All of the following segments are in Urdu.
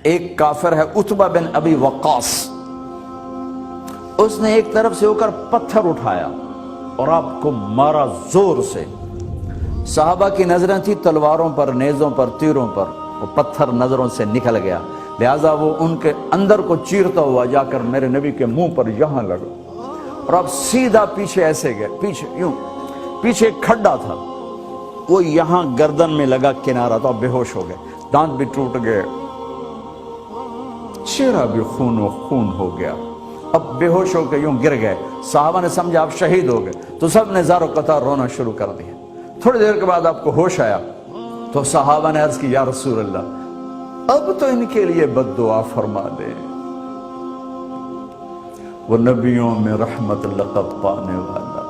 ایک کافر ہے عتبہ بن ابی وقاص، اس نے ایک طرف سے ہو کر پتھر اٹھایا اور آپ کو مارا زور سے۔ صحابہ کی نظریں تھی تلواروں پر، نیزوں پر، تیروں پر، وہ پتھر نظروں سے نکل گیا، لہذا وہ ان کے اندر کو چیرتا ہوا جا کر میرے نبی کے منہ پر یہاں لگا، اور آپ سیدھا پیچھے ایسے گئے، پیچھے یوں، پیچھے ایک کھڈا تھا، وہ یہاں گردن میں لگا کنارہ، تو آپ بے ہوش ہو گئے، دانت بھی ٹوٹ گئے، چہرہ بھی خون و خون ہو گیا، اب بے ہوش ہو کے یوں گر گئے۔ صحابہ نے سمجھا آپ شہید ہو گئے، تو سب نے زار و قطار رونا شروع کر دیا۔ تھوڑی دیر کے بعد آپ کو ہوش آیا تو صحابہ نے عرض کی یا رسول اللہ اب تو ان کے لیے بد دعا فرما دے، وہ نبیوں میں رحمت لقب پانے والا،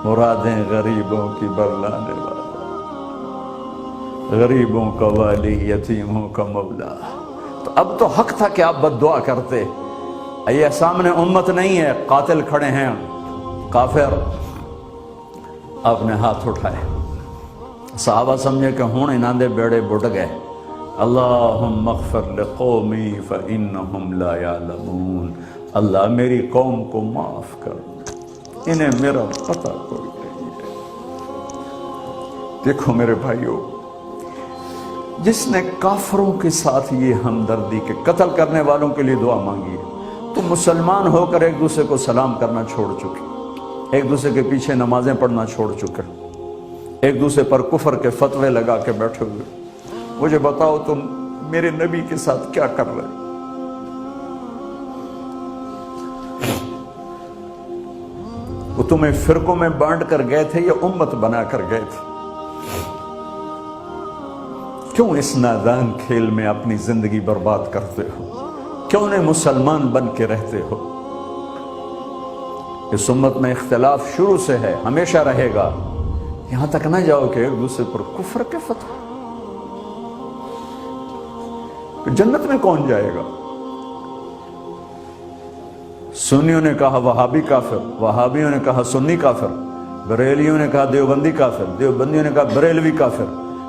مرادیں غریبوں کی برلانے والا، غریبوں کا والی، یتیموں کا مولا۔ تو اب تو حق تھا کہ آپ بد دعا کرتے۔ یہ سامنے امت نہیں ہے، قاتل کھڑے ہیں، کافر۔ آپ نے ہاتھ اٹھائے، صحابہ سمجھے کہ ہوں انہاں دے بیڑے بڑھ گئے۔ اللہم اغفر لقومی فإنہم لا یعلمون، اللہ میری قوم کو معاف کر، انہیں میرا پتہ کوئی نہیں ہے۔ دیکھو میرے بھائیو، جس نے کافروں کے ساتھ یہ ہمدردی کے قتل کرنے والوں کے لیے دعا مانگی ہے، تو مسلمان ہو کر ایک دوسرے کو سلام کرنا چھوڑ چکے، ایک دوسرے کے پیچھے نمازیں پڑھنا چھوڑ چکے، ایک دوسرے پر کفر کے فتوے لگا کے بیٹھے ہوئے۔ مجھے بتاؤ تم میرے نبی کے ساتھ کیا کر رہے؟ وہ تمہیں فرقوں میں بانٹ کر گئے تھے یا امت بنا کر گئے تھے؟ کیوں اس نادان کھیل میں اپنی زندگی برباد کرتے ہو؟ کیوں انہیں مسلمان بن کے رہتے ہو؟ اس امت میں اختلاف شروع سے ہے، ہمیشہ رہے گا، یہاں تک نہ جاؤ کہ ایک دوسرے پر کفر کے فتوے۔ جنت میں کون جائے گا؟ سنیوں نے کہا وہابی کافر، وہابیوں نے کہا سنی کافر، بریلیوں نے کہا دیوبندی کافر، دیوبندیوں نے کہا بریلوی کافر،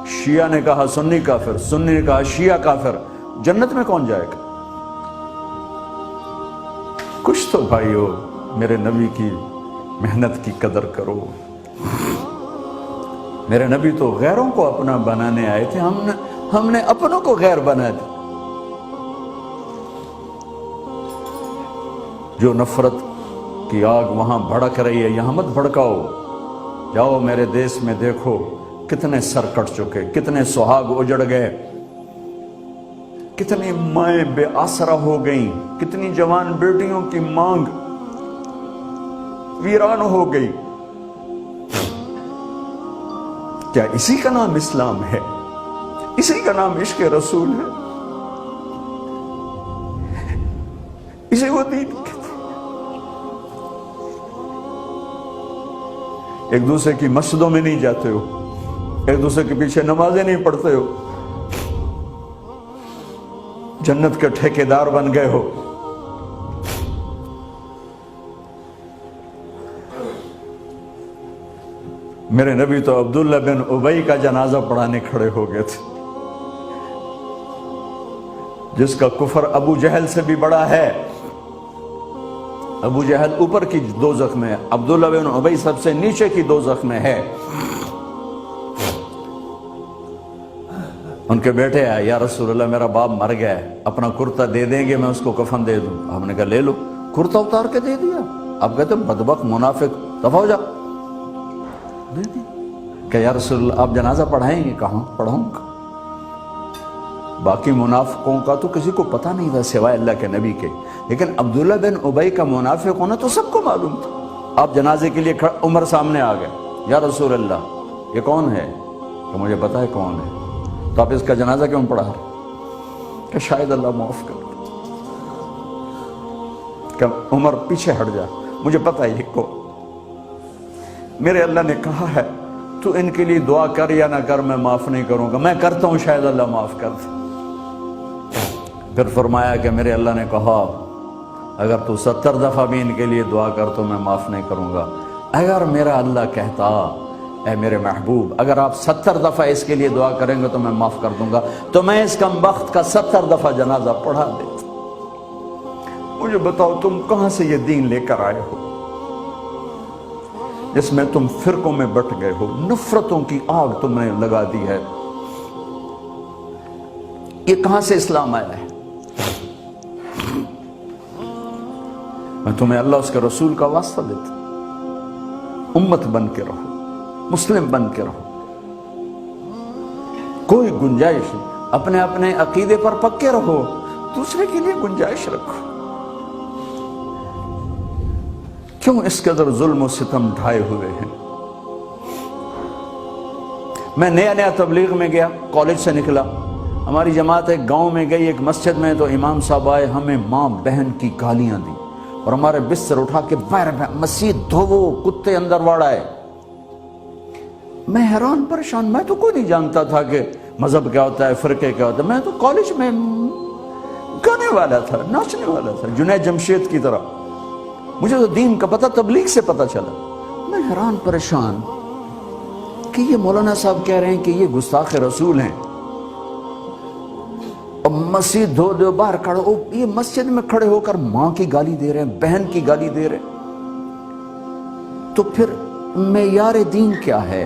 شیعہ نے کہا سنی کافر، سنی نے کہا شیعہ کافر۔ جنت میں کون جائے گا؟ کچھ تو بھائیو میرے نبی کی محنت کی قدر کرو۔ میرے نبی تو غیروں کو اپنا بنانے آئے تھے، ہم نے اپنوں کو غیر بنا دیا۔ جو نفرت کی آگ وہاں بھڑک رہی ہے، یہاں مت بھڑکاؤ۔ جاؤ میرے دیس میں دیکھو کتنے سر کٹ چکے، کتنے سہاگ اجڑ گئے، کتنی مائیں بے آسرا ہو گئیں، کتنی جوان بیٹیوں کی مانگ ویران ہو گئی۔ کیا اسی کا نام اسلام ہے؟ اسی کا نام عشق رسول ہے؟ اسے وہ دین کہتے ہیں؟ ایک دوسرے کی مسجدوں میں نہیں جاتے ہو، ایک دوسرے کے پیچھے نمازیں نہیں پڑھتے ہو، جنت کے ٹھیکیدار بن گئے ہو۔ میرے نبی تو عبداللہ بن ابی کا جنازہ پڑھانے کھڑے ہو گئے تھے، جس کا کفر ابو جہل سے بھی بڑا ہے۔ ابو جہل اوپر کی دوزخ میں، عبداللہ بن ابی سب سے نیچے کی دوزخ میں ہے۔ ان کے بیٹے آئے، یا رسول اللہ میرا باپ مر گیا ہے، اپنا کرتا دے دیں گے، میں اس کو کفن دے دوں۔ ہم نے کہا لے لو، کرتا اتار کے دے دیا۔ اب کہتے بدبخت منافق دفع ہو جا، دے دی۔ کہ یا رسول اللہ آپ جنازہ پڑھائیں گے؟ کہاں پڑھاؤں گا؟ باقی منافقوں کا تو کسی کو پتہ نہیں تھا سوائے اللہ کے نبی کے، لیکن عبداللہ بن ابی کا منافق ہونا تو سب کو معلوم تھا۔ آپ جنازے کے لیے عمر سامنے آ گئے، یا رسول اللہ یہ کون ہے؟ کہ مجھے پتہ ہے کون ہے، تو آپ اس کا جنازہ کیوں پڑھا رہے؟ کہ شاید اللہ معاف کر۔ کہ عمر پیچھے ہٹ جا، مجھے پتہ ہے یہ کون، میرے اللہ نے کہا ہے تو ان کے لیے دعا کر یا نہ کر، میں معاف نہیں کروں گا، میں کرتا ہوں شاید اللہ معاف کر دے۔ پھر فرمایا کہ میرے اللہ نے کہا اگر تو 70 دفعہ بھی ان کے لیے دعا کر تو میں معاف نہیں کروں گا۔ اگر میرا اللہ کہتا اے میرے محبوب اگر آپ 70 دفعہ اس کے لیے دعا کریں گے تو میں معاف کر دوں گا، تو میں اس کم بخت کا 70 دفعہ جنازہ پڑھا دیتا۔ مجھے بتاؤ تم کہاں سے یہ دین لے کر آئے ہو جس میں تم فرقوں میں بٹ گئے ہو، نفرتوں کی آگ تم نے لگا دی ہے، یہ کہاں سے اسلام آیا ہے؟ میں تمہیں اللہ اس کے رسول کا واسطہ دیتا، امت بن کے رہو، مسلم بن کے رہو، کوئی گنجائش نہیں، اپنے اپنے عقیدے پر پکے رہو، دوسرے کے لیے گنجائش رکھو۔ کیوں اس قدر ظلم و ستم ڈھائے ہوئے ہیں؟ میں نیا تبلیغ میں گیا، کالج سے نکلا، ہماری جماعت ایک گاؤں میں گئی، ایک مسجد میں، تو امام صاحب آئے، ہمیں ماں بہن کی گالیاں دی اور ہمارے بستر اٹھا کے باہر مسجد دھوو، کتے اندر واڑائے۔ میں حیران پریشان، میں تو کوئی نہیں جانتا تھا کہ مذہب کیا ہوتا ہے، فرقے کیا ہوتا ہے، میں تو کالج میں گانے والا تھا، ناچنے والا تھا، جنید جمشید کی طرح، مجھے تو دین کا پتہ تبلیغ سے پتہ چلا۔ میں حیران پریشان کہ یہ مولانا صاحب کہہ رہے ہیں کہ یہ گستاخ رسول ہیں، اور مسجد دھو دو باہر کھڑے ہو، یہ مسجد میں کھڑے ہو کر ماں کی گالی دے رہے ہیں، بہن کی گالی دے رہے ہیں، تو پھر معیار دین کیا ہے؟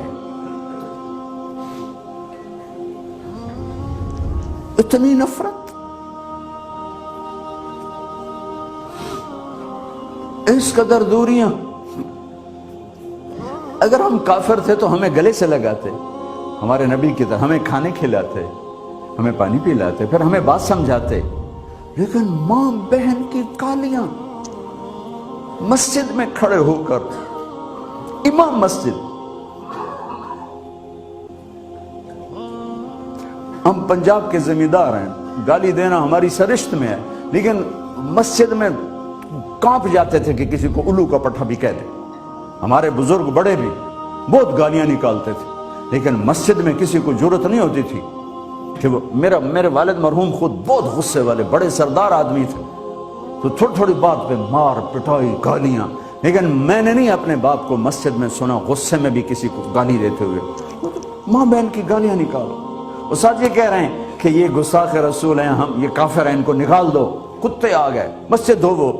اتنی نفرت، اس قدر دوریاں۔ اگر ہم کافر تھے تو ہمیں گلے سے لگاتے، ہمارے نبی کی طرح ہمیں کھانے کھلاتے، ہمیں پانی پلاتے، پھر ہمیں بات سمجھاتے، لیکن ماں بہن کی گالیاں، مسجد میں کھڑے ہو کر، امام مسجد۔ ہم پنجاب کے زمیندار ہیں، گالی دینا ہماری سرشت میں ہے، لیکن مسجد میں کانپ جاتے تھے کہ کسی کو الو کا پٹھا بھی کہہ دے۔ ہمارے بزرگ بڑے بھی بہت گالیاں نکالتے تھے، لیکن مسجد میں کسی کو جرت نہیں ہوتی تھی کہ میرے والد مرحوم خود بہت غصے والے بڑے سردار آدمی تھے، تو تھوڑی تھوڑی بات پہ مار پٹائی گالیاں، لیکن میں نے نہیں اپنے باپ کو مسجد میں سنا غصے میں بھی کسی کو گالی دیتے ہوئے۔ ماں بہن کی گالیاں نکالو، وہ ساتھ یہ کہہ رہے ہیں کہ یہ گستاخ رسول ہیں، ہم یہ کافر ہیں، ان کو نکال دو، کتے آ گئے، مسجد دھوو۔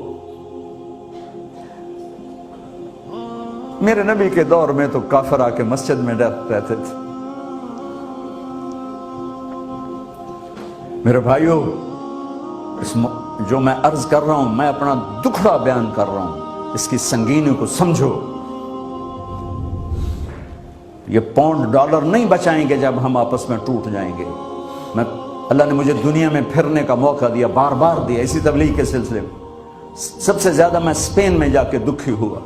میرے نبی کے دور میں تو کافر آ کے مسجد میں رہتے تھے۔ میرے بھائیوں، جو میں عرض کر رہا ہوں، میں اپنا دکھڑا بیان کر رہا ہوں، اس کی سنگینی کو سمجھو۔ یہ پاؤنڈ ڈالر نہیں بچائیں گے جب ہم آپس میں ٹوٹ جائیں گے۔ اللہ نے مجھے دنیا میں پھرنے کا موقع دیا، بار بار دیا، اسی تبلیغ کے سلسلے میں۔ سب سے زیادہ میں اسپین میں جا کے دکھی ہوا،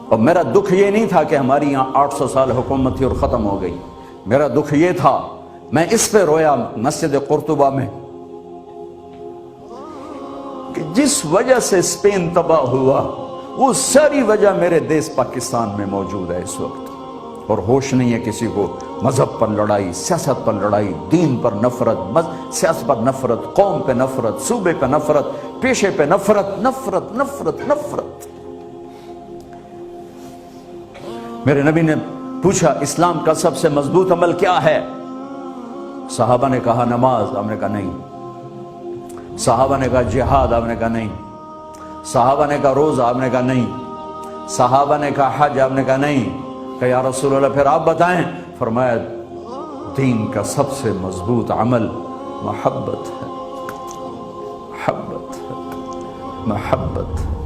اور میرا دکھ یہ نہیں تھا کہ ہماری یہاں 800 سال حکومت تھی اور ختم ہو گئی، میرا دکھ یہ تھا، میں اس پہ رویا مسجد قرطبہ میں، کہ جس وجہ سے اسپین تباہ ہوا، وہ ساری وجہ میرے دیس پاکستان میں موجود ہے اس وقت، اور ہوش نہیں ہے کسی کو۔ مذہب پر لڑائی، سیاست پر لڑائی، دین پر نفرت، سیاست پر نفرت، قوم پہ نفرت، صوبے پہ نفرت، پیشے پہ نفرت، نفرت نفرت نفرت۔ میرے نبی نے پوچھا اسلام کا سب سے مضبوط عمل کیا ہے؟ صحابہ نے کہا نماز، آپ نے کہا نہیں۔ صحابہ نے کہا جہاد، آپ نے کہا نہیں۔ صحابہ نے کہا روزہ، آپ نے کہا نہیں۔ صحابہ نے کہا حج، آپ نے کہا نہیں۔ کہ یا رسول اللہ پھر آپ بتائیں؟ فرمایا دین کا سب سے مضبوط عمل محبت ہے، محبت ہے، محبت ہے۔